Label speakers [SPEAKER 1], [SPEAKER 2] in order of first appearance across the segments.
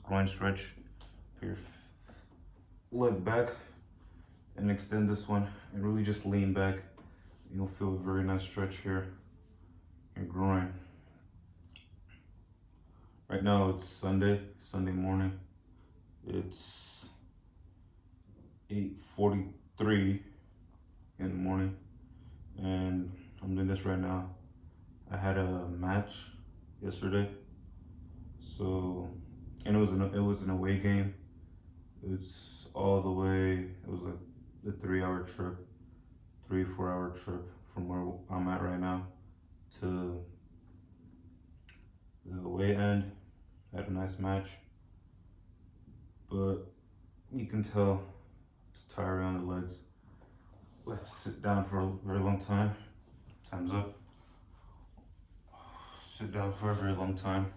[SPEAKER 1] groin stretch. Put your leg back and extend this one and really just lean back. You'll feel a very nice stretch here in your groin. Right now it's Sunday morning. It's 8:43 in the morning and I'm doing this right now. I had a match yesterday, so, and it was an away game. It's all the way, it was like a 3-hour trip, 3-4 hour trip from where I'm at right now to the away end. Had a nice match, but you can tell it's tiring on the legs. We have to sit down for a very long time. Time's up. Sit down for a very long time.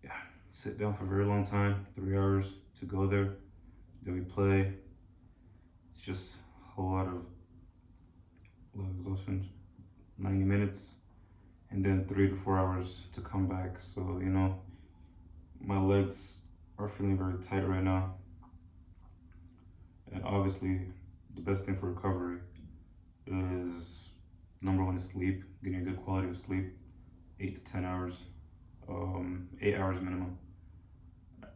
[SPEAKER 1] Yeah, sit down for a very long time. 3 hours to go there. Then we play. It's just a whole lot of exhaustion. 90 minutes, and then 3 to 4 hours to come back. So, you know, my legs are feeling very tight right now. And obviously, the best thing for recovery is #1 is sleep, getting a good quality of sleep, 8 to 10 hours, 8 hours minimum.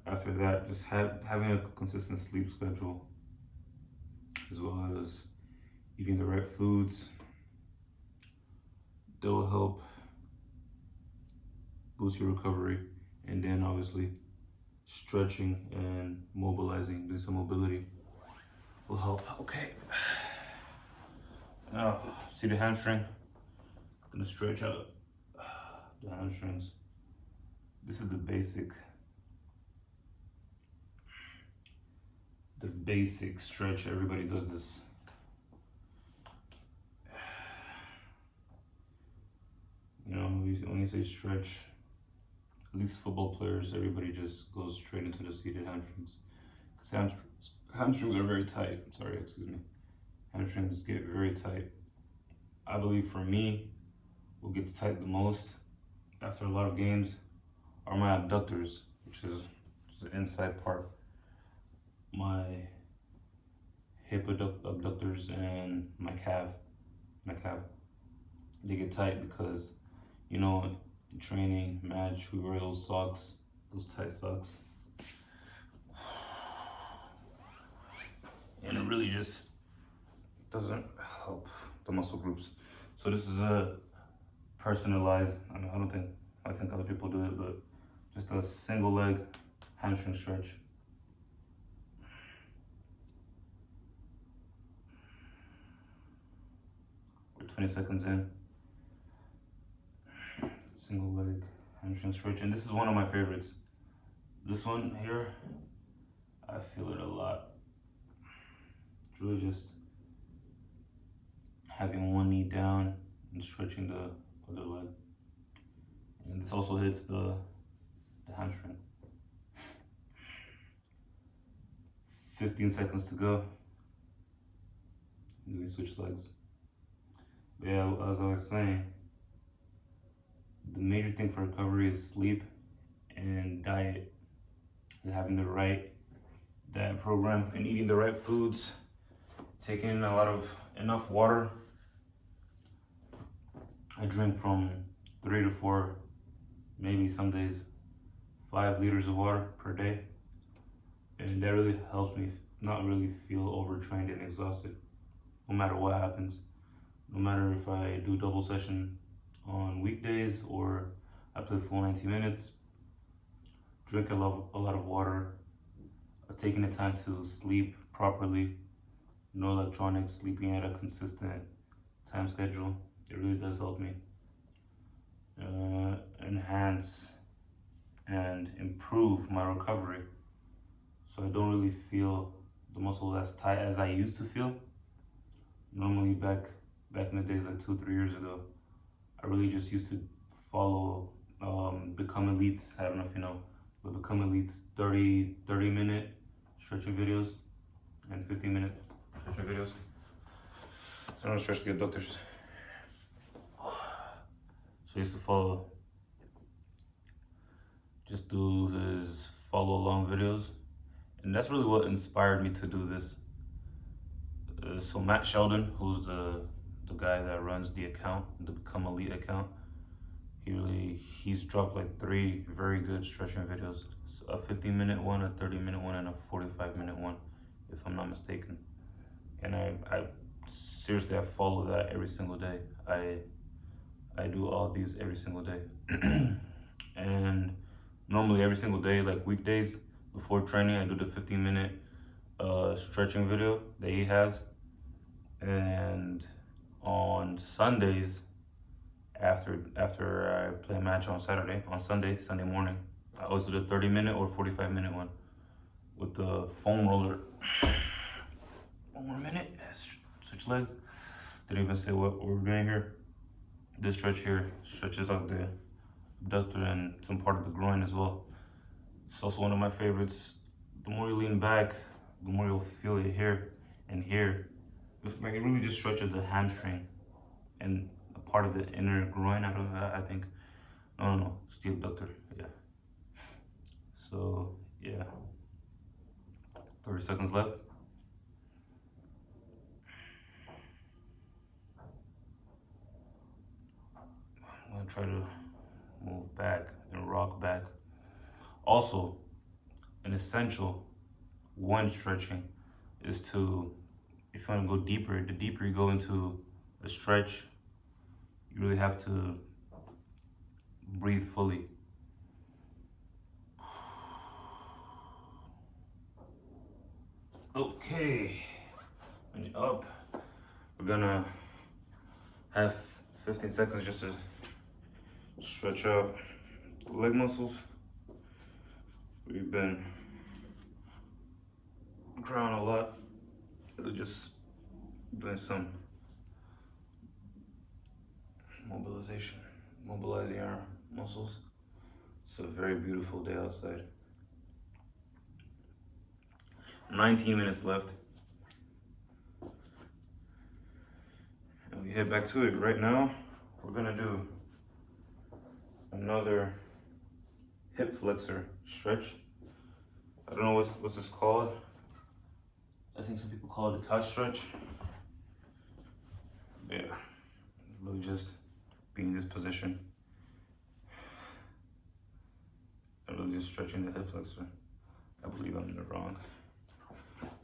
[SPEAKER 1] After that, just having a consistent sleep schedule, as well as eating the right foods that will help boost your recovery. And then obviously stretching and mobilizing, doing some mobility will help. Okay. Now, see the hamstring? I'm gonna stretch out the hamstrings. This is the basic stretch. Everybody does this. You know, when you say stretch, at least football players, everybody just goes straight into the seated hamstrings. Because hamstrings are very tight. Sorry, excuse me. Hamstrings get very tight. I believe for me, what gets tight the most after a lot of games are my abductors, which is the inside part. My hip abductors and my calf. They get tight because, you know, in training, match, we wear those socks, those tight socks. And it really just doesn't help the muscle groups. So this is a personalized, I think other people do it, but just a single leg hamstring stretch. We're 20 seconds in. Single leg hamstring stretch, and this is one of my favorites. This one here, I feel it a lot. It's really just having one knee down and stretching the other leg. And this also hits the hamstring. 15 seconds to go. And then we switch legs. But yeah, as I was saying, the major thing for recovery is sleep and diet, and having the right diet program and eating the right foods, taking enough water. I drink from 3 to 4, maybe some days 5 liters of water per day, and that really helps me not really feel overtrained and exhausted, no matter what happens. No matter if I do double session on weekdays or I play full 90 minutes, drink a lot of water, taking the time to sleep properly, no electronics, sleeping at a consistent time schedule. It really does help me enhance and improve my recovery, so I don't really feel the muscle as tight as I used to feel. Normally back in the days, like 2-3 years ago, I really just used to follow Become Elite's, I don't know if you know, but Become Elite's 30-minute stretching videos and 15-minute stretching videos. So I'm gonna stretch the abductors. So I used to follow, just do his follow along videos. And that's really what inspired me to do this. So Matt Sheldon, who's the guy that runs the account, the Become Elite account, he's dropped like 3 very good stretching videos. A 15-minute one, a 30-minute one, and a 45-minute one, if I'm not mistaken. And I seriously, I follow that every single day. I do all these every single day. And normally every single day, like weekdays before training, I do the 15-minute stretching video that he has. And on Sundays, after I play a match on Sunday morning, I always do the 30-minute or 45-minute one with the foam roller. One more minute, switch legs. Didn't even say what we're doing here. This stretch here stretches out the abductor and some part of the groin as well. It's also one of my favorites. The more you lean back, the more you'll feel it here and here. Like it really just stretches the hamstring and a part of the inner groin. I think. No, it's the abductor. Yeah. So yeah. 30 seconds left. I'm gonna try to move back and rock back. Also, an essential one stretching is to, if you want to go deeper, the deeper you go into a stretch, you really have to breathe fully. Okay, when you're up, we're gonna have 15 seconds just to stretch out the leg muscles. We've been growing a lot. It'll just doing some mobilizing our muscles. It's a very beautiful day outside. 19 minutes left. And we head back to it. Right now, we're gonna do another hip flexor stretch. I don't know what's this called. I think some people call it the couch stretch. Yeah, really just be in this position. I'm really just stretching the hip flexor. I believe I'm in the wrong.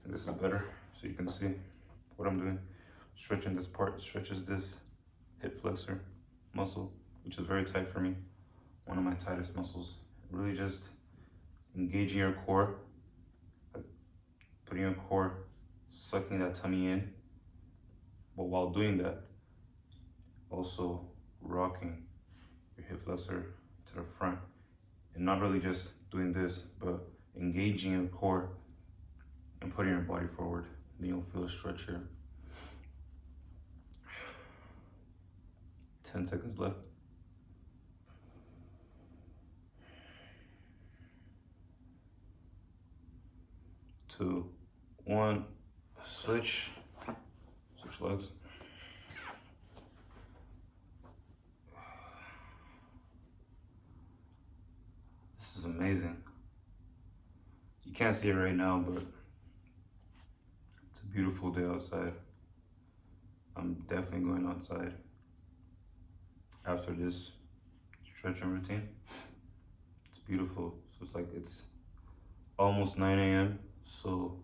[SPEAKER 1] And this is better, so you can see what I'm doing. Stretching this part stretches this hip flexor muscle, which is very tight for me. One of my tightest muscles. Really just engaging your core, putting your core, sucking that tummy in. But while doing that, also rocking your hip flexor to the front. And not really just doing this, but engaging your core and putting your body forward. Then you'll feel a stretch here. 10 seconds left. Two, one, switch legs. This is amazing. You can't see it right now, but it's a beautiful day outside. I'm definitely going outside after this stretching routine. It's beautiful. So it's like it's almost 9 a.m. So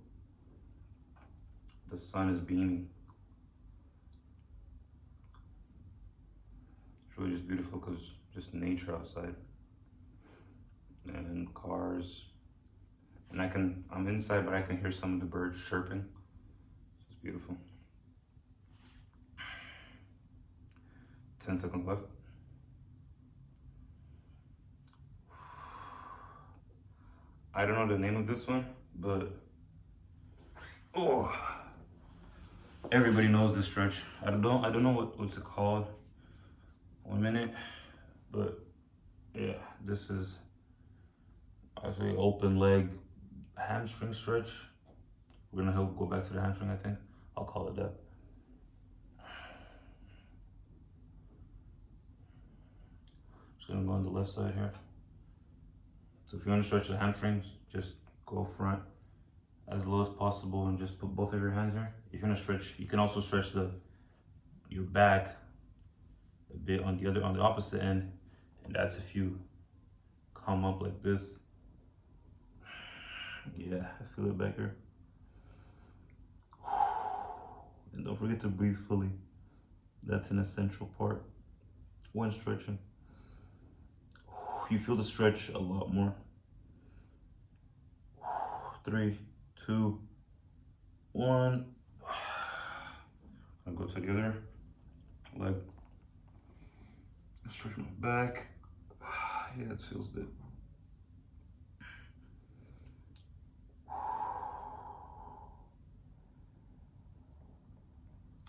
[SPEAKER 1] the sun is beaming. It's really just beautiful because just nature outside and cars. And I'm inside, but I can hear some of the birds chirping. It's beautiful. 10 seconds left. I don't know the name of this one, but everybody knows this stretch. I don't know what's it called. 1 minute, but yeah, this is actually open leg hamstring stretch. We're gonna go back to the hamstring, I think. I'll call it that. Just gonna go on the left side here. So if you want to stretch the hamstrings, just go front as low as possible and just put both of your hands here. If you want to stretch, you can also stretch your back a bit on the opposite end, and that's if you come up like this. Yeah, I feel it back here. And don't forget to breathe fully. That's an essential part when stretching. You feel the stretch a lot more. 3, 2, 1. I'll go together. Leg. Stretch my back. Yeah, it feels good.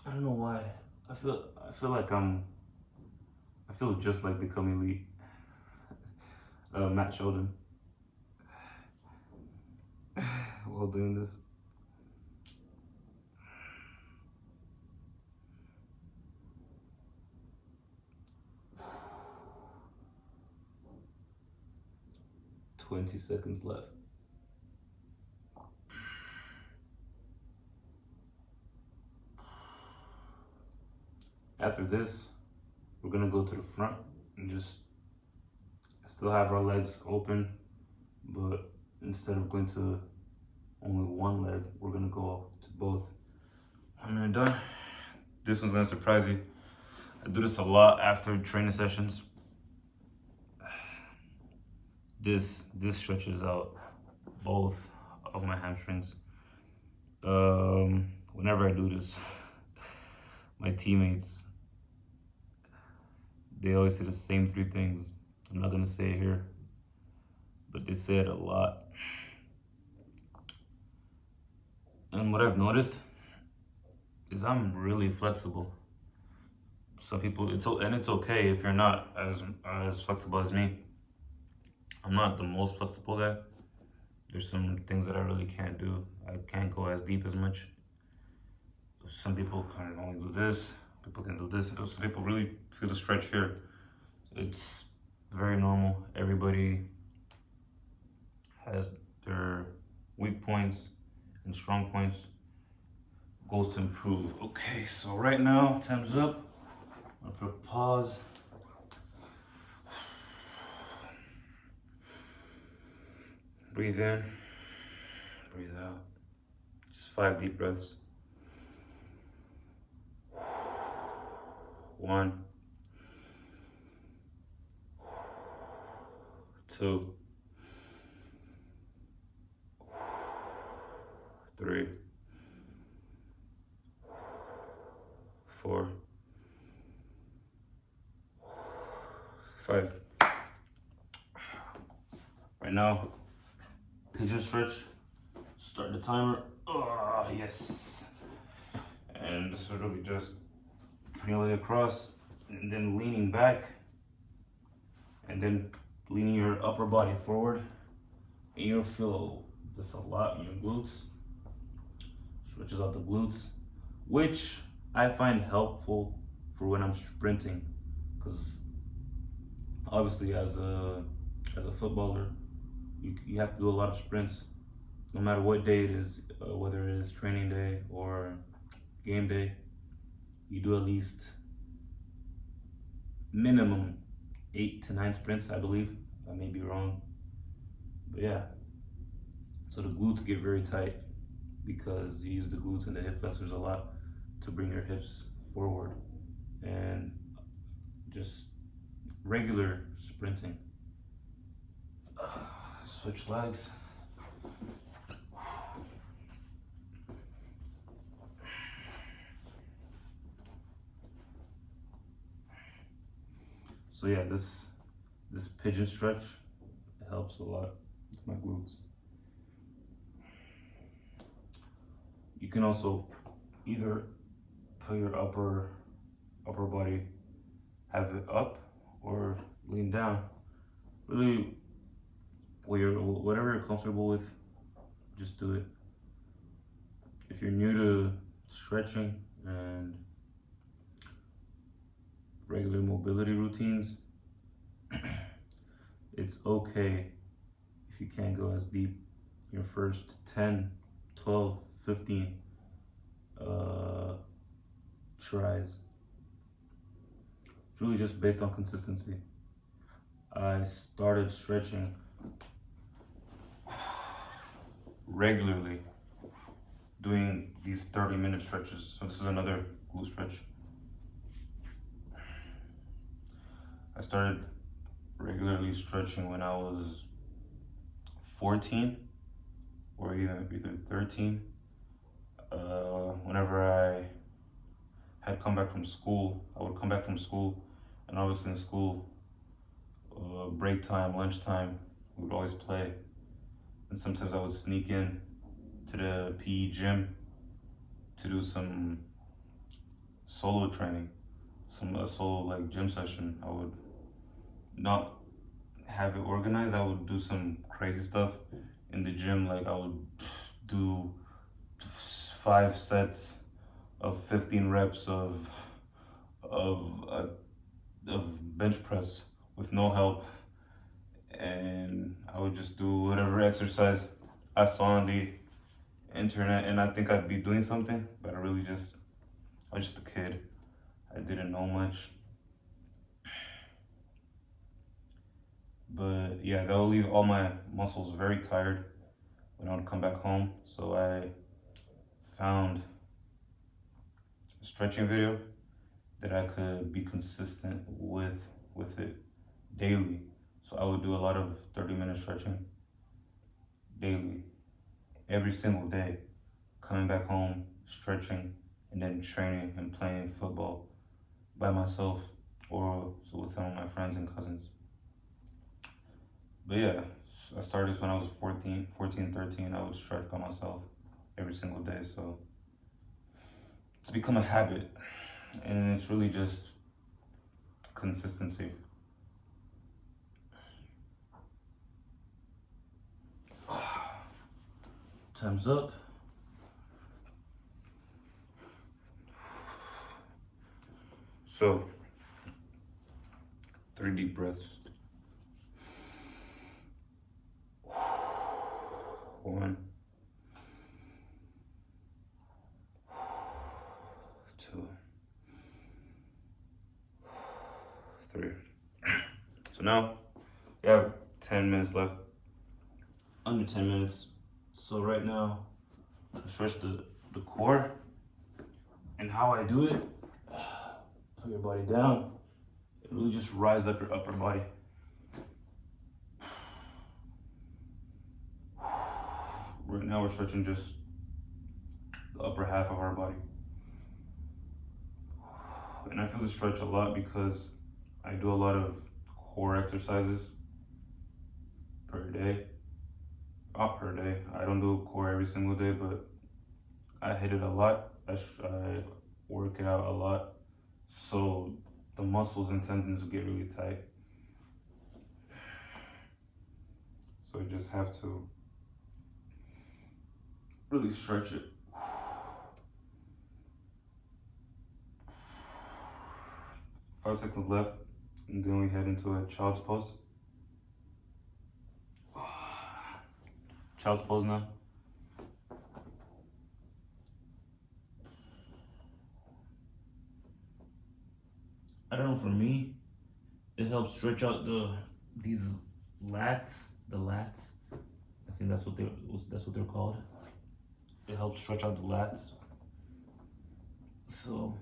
[SPEAKER 1] I don't know why. I feel like I feel just like Become Elite. Matt Sheldon. While doing this. "20 seconds left." After this, we're gonna go to the front and just still have our legs open, but instead of going to only one leg, we're gonna go to both. When we're done, this one's gonna surprise you. I do this a lot after training sessions. This stretches out both of my hamstrings. Whenever I do this, my teammates, they always say the same 3 things. I'm not gonna say it here, but they say it a lot. And what I've noticed is I'm really flexible. Some people, it's okay if you're not as flexible as me. I'm not the most flexible guy. There's some things that I really can't do. I can't go as deep as much. Some people can only do this. People can do this. Some people really feel the stretch here. It's very normal. Everybody has their weak points and strong points. Goals to improve. Okay, so right now, time's up. I'm gonna put a pause. Breathe in, breathe out. Just 5 deep breaths. 1, 2, 3, 4, 5. Right now, pigeon stretch. Start the timer. Oh, yes. And this is really just putting your leg across and then leaning back and then leaning your upper body forward. And you'll feel this a lot in your glutes. Stretches out the glutes, which I find helpful for when I'm sprinting, because obviously as a footballer, you have to do a lot of sprints, no matter what day it is, whether it is training day or game day. You do at least minimum 8 to 9 sprints, I believe. I may be wrong, but yeah. So the glutes get very tight because you use the glutes and the hip flexors a lot to bring your hips forward, and just regular sprinting. Switch legs. So yeah, this pigeon stretch helps a lot with my glutes. You can also either put your upper body, have it up or lean down. Really, whatever you're comfortable with, just do it. If you're new to stretching and regular mobility routines, it's okay if you can't go as deep your first 10, 12, 15 tries. It's really just based on consistency. I started stretching regularly, doing these 30-minute stretches. So this is another glute stretch. I started regularly stretching when I was 14 or even either 13. Whenever I had come back from school, I would come back from school, and obviously in school, break time, lunchtime, we would always play. And sometimes I would sneak in to the PE gym to do some solo training, some solo like gym session. I would not have it organized. I would do some crazy stuff in the gym. Like I would do 5 sets of 15 reps of bench press with no help, and I would just do whatever exercise I saw on the internet, and I think I'd be doing something, but I was just a kid. I didn't know much. But yeah, that would leave all my muscles very tired when I would come back home. So I found a stretching video that I could be consistent with it daily. So I would do a lot of 30-minute stretching daily, every single day, coming back home, stretching, and then training and playing football by myself or so with some of my friends and cousins. But yeah, I started this when I was 14, 13. I would stretch by myself every single day. So it's become a habit, and it's really just consistency. Time's up. So, 3 deep breaths. 1, 2, 3. So now we have 10 minutes left. Under 10 minutes. So right now, I stretch the core. And how I do it, put your body down. It really just rise up your upper body. Right now we're stretching just the upper half of our body. And I feel the stretch a lot because I do a lot of core exercises per day. Not per day, I don't do core every single day, but I hit it a lot. I work it out a lot. So the muscles and tendons get really tight. So you just have to really stretch it. 5 seconds left, and then we head into a child's pose. Child's pose now. I don't know, for me, it helps stretch out these lats, the lats. I think that's what they're called. It helps stretch out the lats. So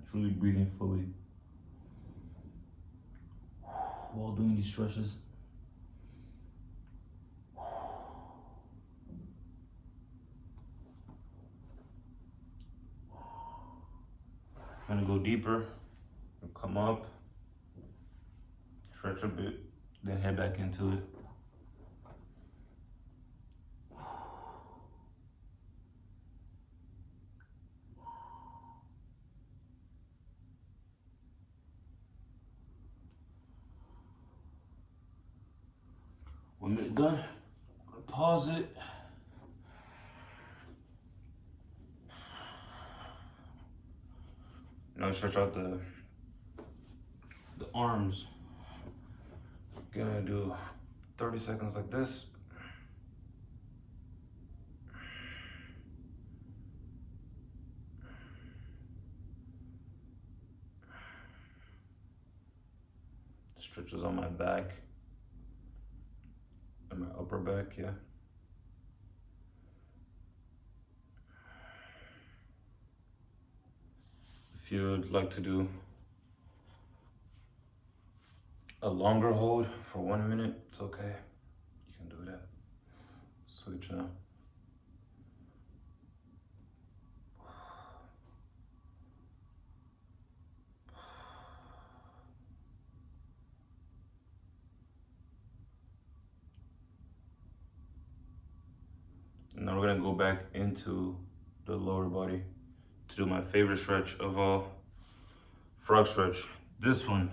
[SPEAKER 1] it's really breathing fully while doing these stretches. Gonna go deeper, come up, stretch a bit, then head back into it. One minute done, pause it. Now stretch out the arms. Gonna do 30 seconds like this. Stretches on my back and my upper back, yeah. If you'd like to do a longer hold for 1 minute, it's okay. You can do that. Switch now. And now we're gonna go back into the lower body to do my favorite stretch of all, frog stretch. This one,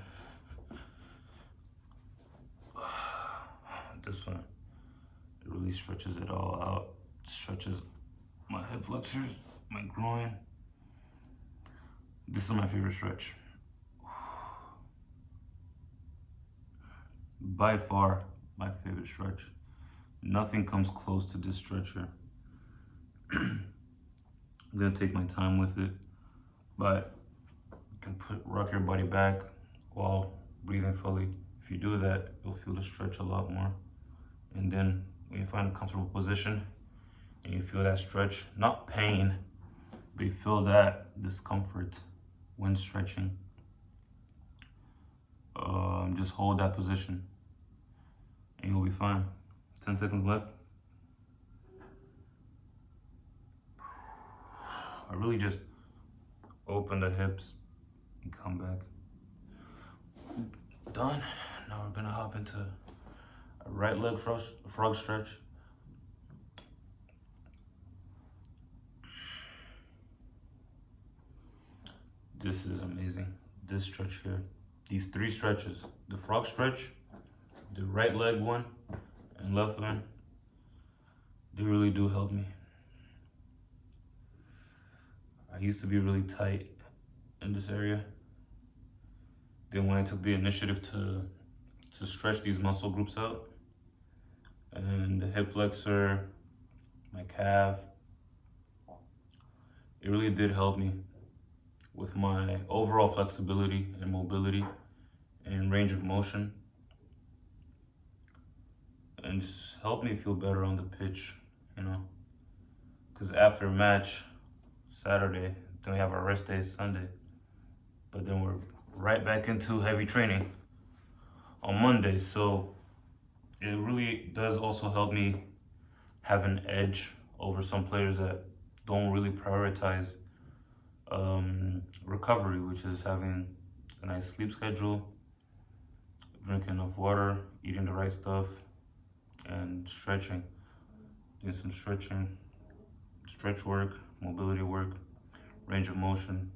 [SPEAKER 1] it really stretches it all out. Stretches my hip flexors, my groin. This is my favorite stretch. By far, my favorite stretch. Nothing comes close to this stretch here. I'm gonna take my time with it, but you can rock your body back while breathing fully. If you do that, you'll feel the stretch a lot more. And then when you find a comfortable position and you feel that stretch, not pain, but you feel that discomfort when stretching, just hold that position and you'll be fine. 10 seconds left. I really just open the hips and come back. Done. Now we're gonna hop into a right leg frog stretch. This is amazing. This stretch here, these 3 stretches, the frog stretch, the right leg one, and left one, they really do help me. I used to be really tight in this area. Then when I took the initiative to stretch these muscle groups out, and the hip flexor, my calf, it really did help me with my overall flexibility and mobility and range of motion, and just helped me feel better on the pitch, you know, because after a match Saturday, then we have our rest day Sunday, but then we're right back into heavy training on Monday. So it really does also help me have an edge over some players that don't really prioritize recovery, which is having a nice sleep schedule, drinking enough water, eating the right stuff, and stretching. Doing some stretching, stretch work, mobility work, range of motion,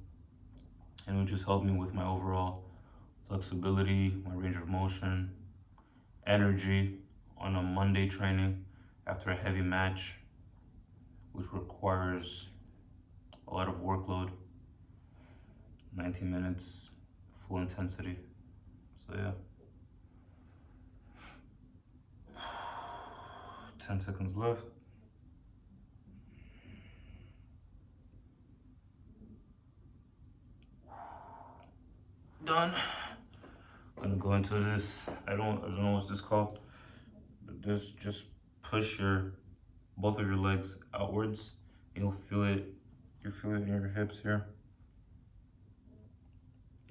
[SPEAKER 1] and it would just help me with my overall flexibility, my range of motion, energy on a Monday training after a heavy match, which requires a lot of workload, 19 minutes, full intensity. So yeah. 10 seconds left. Done. I'm gonna go into this. I don't know what's this called, but this, just push both of your legs outwards. You'll feel it. You feel it in your hips here.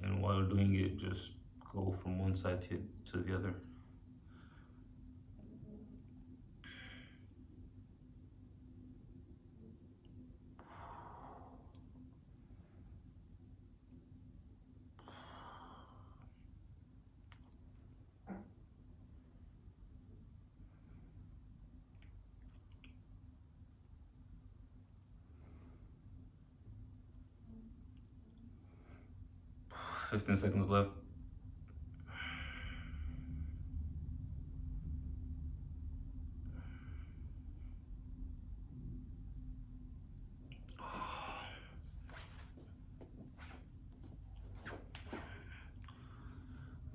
[SPEAKER 1] And while you're doing it, just go from one side to the other. – 15 seconds left.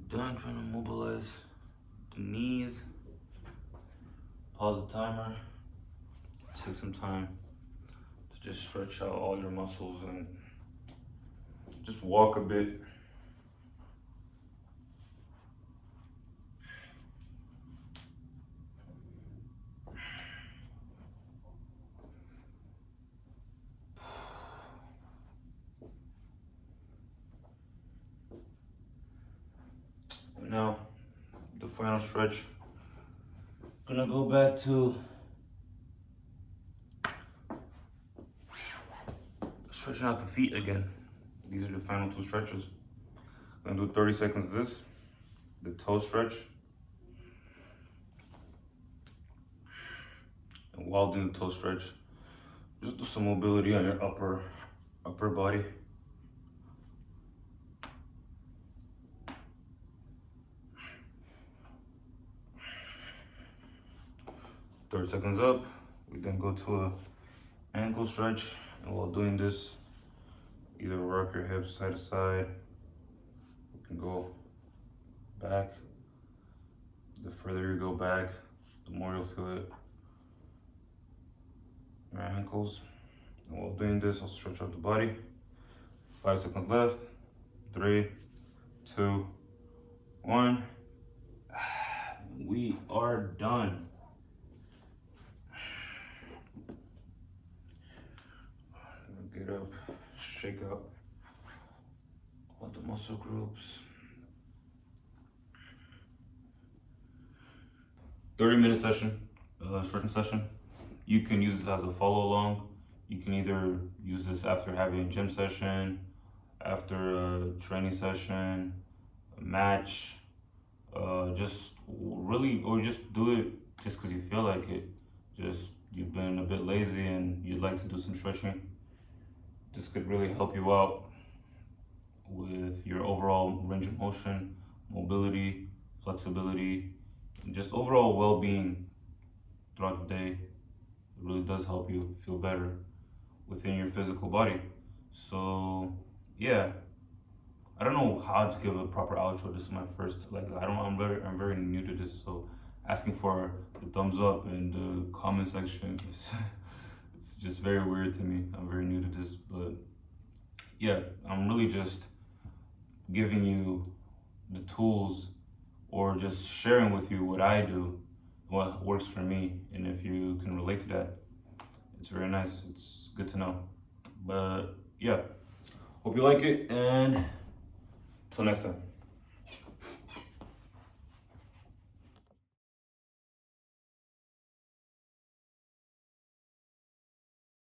[SPEAKER 1] Done trying to mobilize knees. Pause the timer. Take some time to just stretch out all your muscles and just walk a bit. Now, the final stretch. Gonna go back to stretching out the feet again. These are the final two stretches. Gonna do 30 seconds this, the toe stretch. And while doing the toe stretch, just do some mobility on your upper body. Thirty seconds up, we then go to a ankle stretch, and while doing this, either rock your hips side to side. You can go back. The further you go back, the more you'll feel it in your ankles. And while doing this, I'll stretch out the body. 5 seconds left. 3, 2, 1. We are done. Get up, shake out all the muscle groups. 30-minute session, stretching session. You can use this as a follow along. You can either use this after having a gym session, after a training session, a match, just really, or just do it just because you feel like it. Just you've been a bit lazy and you'd like to do some stretching. This could really help you out with your overall range of motion, mobility, flexibility, and just overall well-being throughout the day. It really does help you feel better within your physical body. So yeah, I don't know how to give a proper outro. This is my first, I'm very new to this, so asking for the thumbs up in the comment section is it's just very weird to me. I'm very new to this, but yeah, I'm really just giving you the tools or just sharing with you what I do, what works for me, and if you can relate to that, it's very nice. It's good to know. But yeah, hope you like it, and till next time.